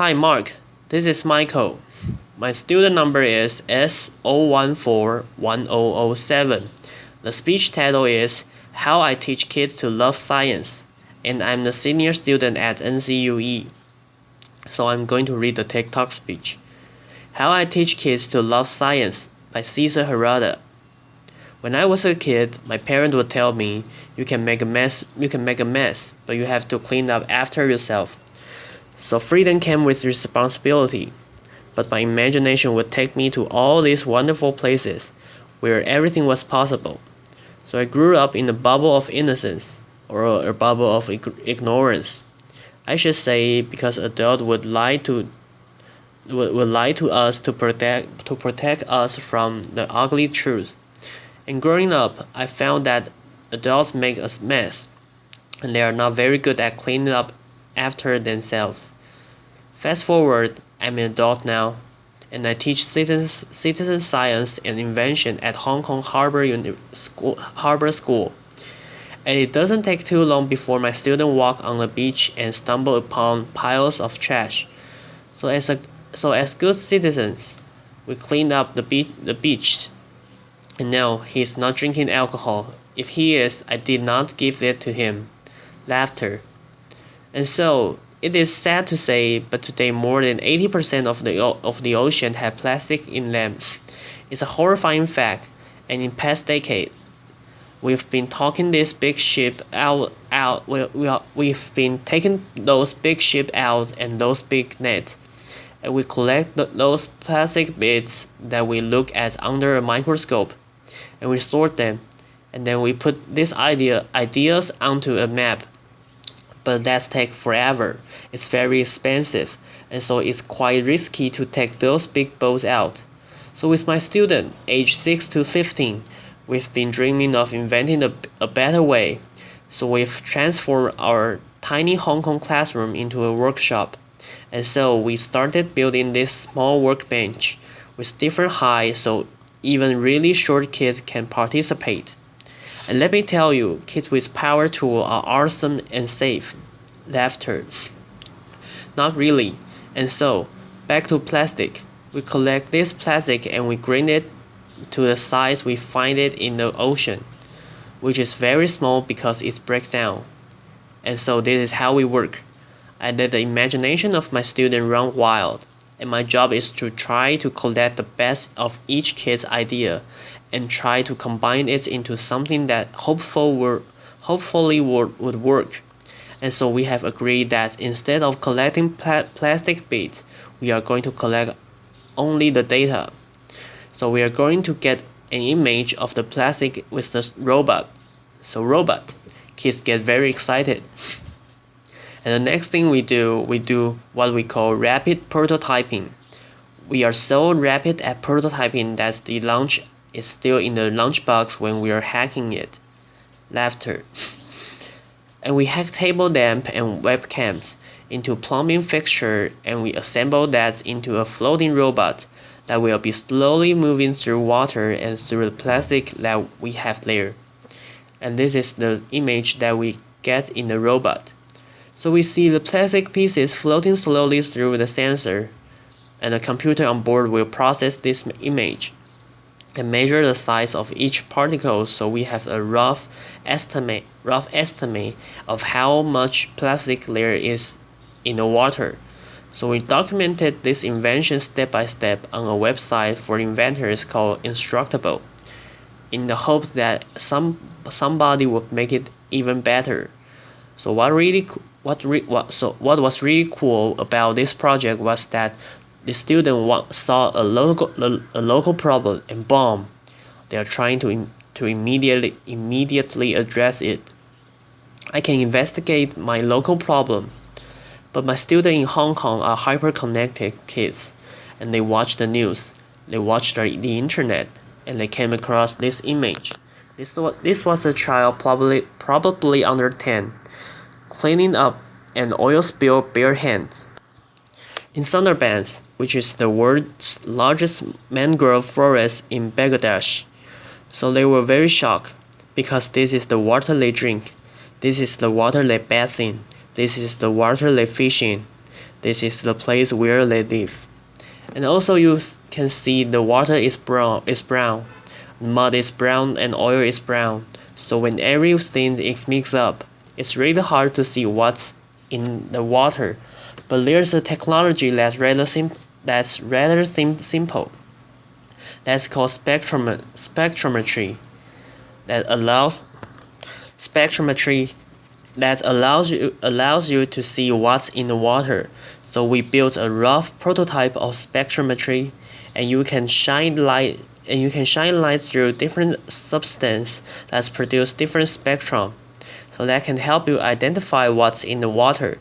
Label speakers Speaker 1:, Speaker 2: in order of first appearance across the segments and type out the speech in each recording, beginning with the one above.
Speaker 1: Hi Mark, this is Michael. My student number is S0141007. The speech title is How I Teach Kids to Love Science, and I'm the senior student at NCUE. So I'm going to read the TikTok speech. How I Teach Kids to Love Science by Cesar Harada. When I was a kid, my parents would tell me, you can make a mess, but you have to clean up after yourself. So freedom came with responsibility, but my imagination would take me to all these wonderful places where everything was possible. So I grew up in a bubble of innocence, or a bubble of ignorance. I should say, because adults would lie to us to protect us from the ugly truth. And growing up, I found that adults make a mess, and they are not very good at cleaning up after themselves. Fast forward, I'm an adult now, and I teach citizen science and invention at Hong Kong Harbour School. And it doesn't take too long before my students walk on the beach and stumble upon piles of trash. So as good citizens, we clean up the beach. And no, he's not drinking alcohol. If he is, I did not give it to him. Laughter. And so, it is sad to say, but today more than 80% of the ocean have plastic in them. It's a horrifying fact, and in past decade, we've been taking this big ship out. We've been taking those big ship out and those big nets, and we collect those plastic bits that we look at under a microscope, and we sort them, and then we put these ideas onto a map. But that takes forever. It's very expensive, and so it's quite risky to take those big boats out. So with my student, age 6 to 15, we've been dreaming of inventing a better way. So we've transformed our tiny Hong Kong classroom into a workshop. And so we started building this small workbench with different heights so even really short kids can participate. And let me tell you, kids with power tools are awesome and safe. Laughter. Not really. And so, back to plastic. We collect this plastic and we grind it to the size we find it in the ocean, which is very small because it breaks down. And so this is how we work. I let the imagination of my student run wild, and my job is to try to collect the best of each kid's idea and try to combine it into something that hopefully would work. And so we have agreed that instead of collecting plastic bits, we are going to collect only the data. So we are going to get an image of the plastic with the robot. So robot, kids get very excited. And the next thing we do what we call rapid prototyping. We are so rapid at prototyping that the launch is still in the lunchbox when we are hacking it. Laughter. And we hack table lamp and webcams into plumbing fixture, and we assemble that into a floating robot that will be slowly moving through water and through the plastic that we have there. And this is the image that we get in the robot. So we see the plastic pieces floating slowly through the sensor, and the computer on board will process this image and measure the size of each particle, so we have a rough estimate of how much plastic there is in the water. So we documented this invention step by step on a website for inventors called Instructable, in the hopes that somebody would make it even better. So what was really cool about this project was that the student saw a local problem, and boom, they are trying to immediately address it. I can investigate my local problem, but my students in Hong Kong are hyper-connected kids, and they watch the news, they watch the internet, and they came across this image. This was a child probably under 10, cleaning up an oil spill bare hands. In Sundarbans, which is the world's largest mangrove forest in Bangladesh. So they were very shocked, because this is the water they drink, this is the water they bathe in, this is the water they fish in. This is the place where they live. And also you can see the water is brown, mud is brown, and oil is brown. So when everything is mixed up, it's really hard to see what's in the water. But there's a technology that's rather simple. That's called spectrometry. That allows spectrometry that allows you to see what's in the water. So we built a rough prototype of spectrometry, and you can shine light through different substances that produce different spectrum. So that can help you identify what's in the water.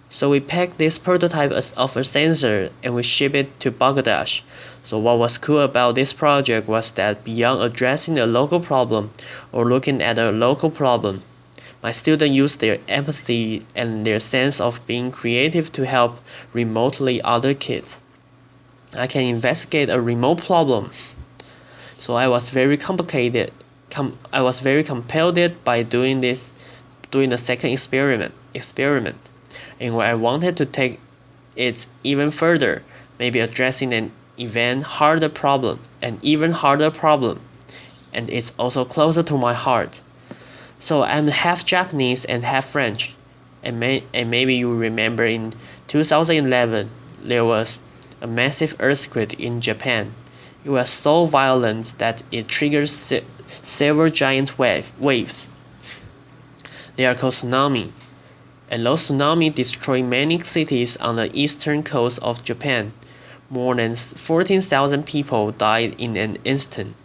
Speaker 1: So we packed this prototype of a sensor and we ship it to Bangladesh. So what was cool about this project was that beyond addressing a local problem or looking at a local problem, my students used their empathy and their sense of being creative to help remotely other kids. I can investigate a remote problem. So I was very compelled by doing the second experiment. And I wanted to take it even further, maybe addressing an even harder problem, and it's also closer to my heart. So I'm half Japanese and half French, and maybe you remember in 2011 there was a massive earthquake in Japan. It was so violent that it triggered several giant waves. They are called tsunami. And those tsunamis destroyed many cities on the eastern coast of Japan. More than 14,000 people died in an instant.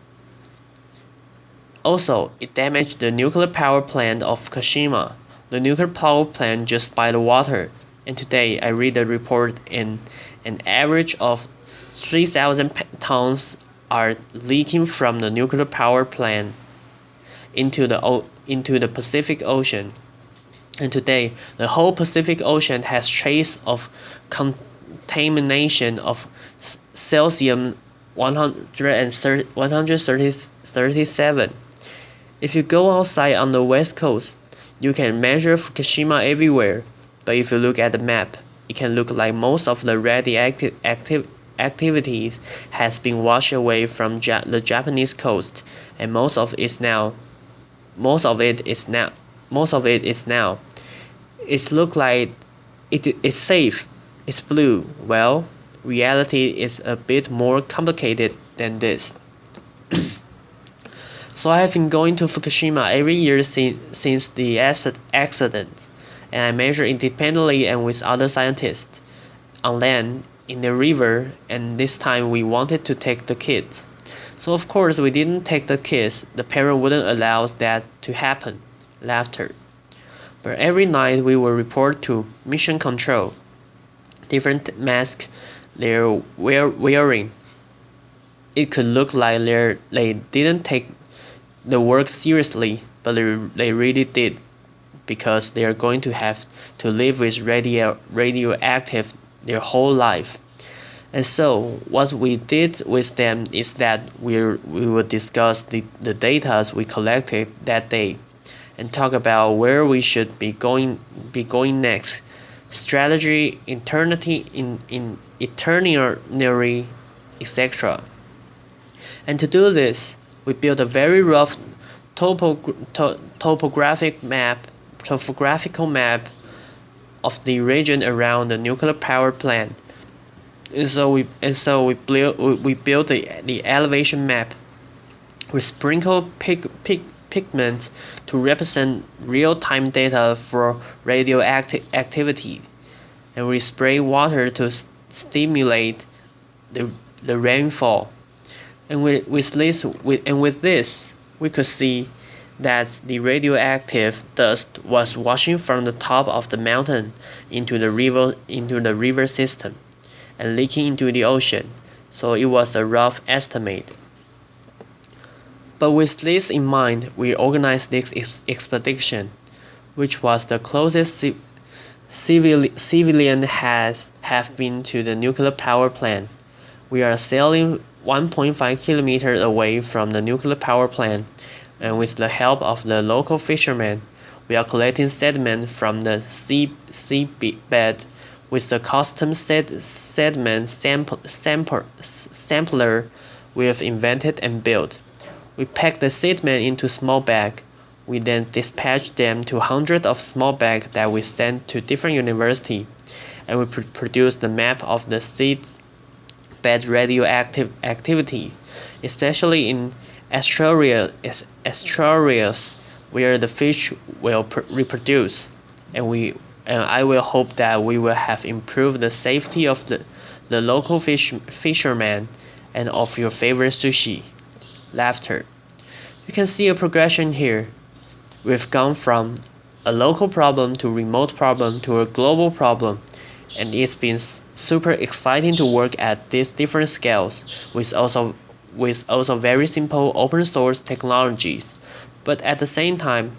Speaker 1: Also, it damaged the nuclear power plant of Fukushima, the nuclear power plant just by the water. And today I read the report in an average of 3,000 tons are leaking from the nuclear power plant into the Pacific Ocean. And today, the whole Pacific Ocean has traces of contamination of cesium 137. If you go outside on the west coast, you can measure Fukushima everywhere. But if you look at the map, it can look like most of the radioactive activities has been washed away from the Japanese coast, and most of it is now. It looks like it's safe. It's blue. Well, reality is a bit more complicated than this. So I have been going to Fukushima every year since the accident, and I measure independently and with other scientists on land, in the river, and this time we wanted to take the kids. So of course we didn't take the kids. The parent wouldn't allow that to happen. Laughter. But every night we will report to mission control. Different masks they're wearing. It could look like they didn't take the work seriously, but they really did, because they are going to have to live with radioactive their whole life. And so what we did with them is that we would discuss the data we collected that day, and talk about where we should be going next, strategy, itinerary, etc. And to do this, we built a very rough topographical map of the region around the nuclear power plant. And so we built the elevation map. We sprinkled pigments to represent real-time data for radioactive activity, and we spray water to stimulate the rainfall. And with this, we could see that the radioactive dust was washing from the top of the mountain into the river system and leaking into the ocean. So it was a rough estimate. But with this in mind, we organized this expedition, which was the closest civilian have been to the nuclear power plant. We are sailing 1.5 kilometers away from the nuclear power plant, and with the help of the local fishermen, we are collecting sediment from the seabed with the custom sediment sampler we have invented and built. We pack the sediment into small bags. We then dispatch them to hundreds of small bags that we send to different universities, and we produce the map of the seed bed radioactive activity, especially in estuaries where the fish will reproduce, and I will hope that we will have improved the safety of the local fishermen and of your favorite sushi. Laughter. You can see a progression here. We've gone from a local problem to a remote problem to a global problem, and it's been super exciting to work at these different scales with also very simple open source technologies. But at the same time,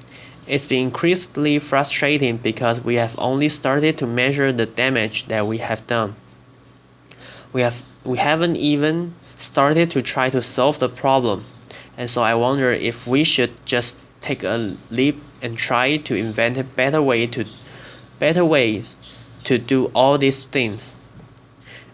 Speaker 1: it's been increasingly frustrating because we have only started to measure the damage that we have done. We haven't even started to try to solve the problem, and so I wonder if we should just take a leap and try to invent better ways to do all these things.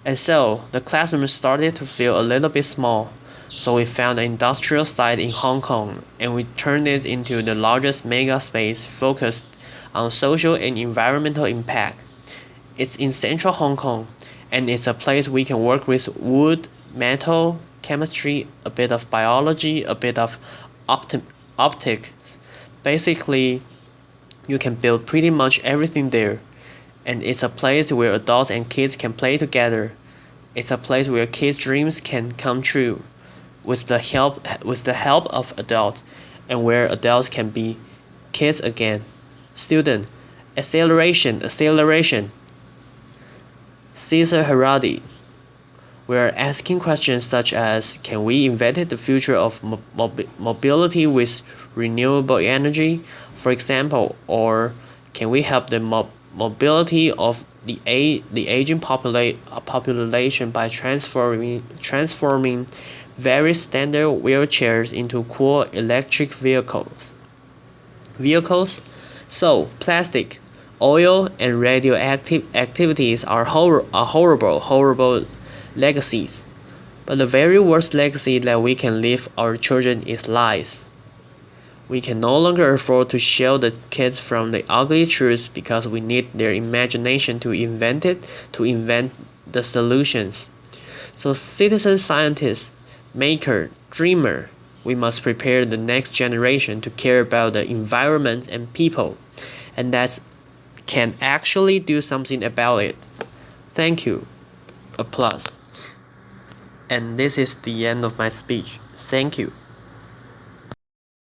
Speaker 1: And so the classroom started to feel a little bit small. So we found an industrial site in Hong Kong, and we turned it into the largest mega space focused on social and environmental impact. It's in central Hong Kong, and it's a place we can work with wood, metal, chemistry, a bit of biology, a bit of optics. Basically, you can build pretty much everything there. And it's a place where adults and kids can play together. It's a place where kids' dreams can come true with the help of adults, and where adults can be kids again. Student, acceleration. Cesar Harada. We are asking questions such as, can we invent the future of mobility with renewable energy, for example, or can we help the mobility of the aging population by transforming very standard wheelchairs into cool electric vehicles? So, plastic, oil, and radioactive activities are horrible legacies. But the very worst legacy that we can leave our children is lies. We can no longer afford to shield the kids from the ugly truths because we need their imagination to invent the solutions. So, citizen scientist, maker, dreamer, we must prepare the next generation to care about the environment and people, and that can actually do something about it. Thank you. Applause. And this is the end of my speech. Thank you.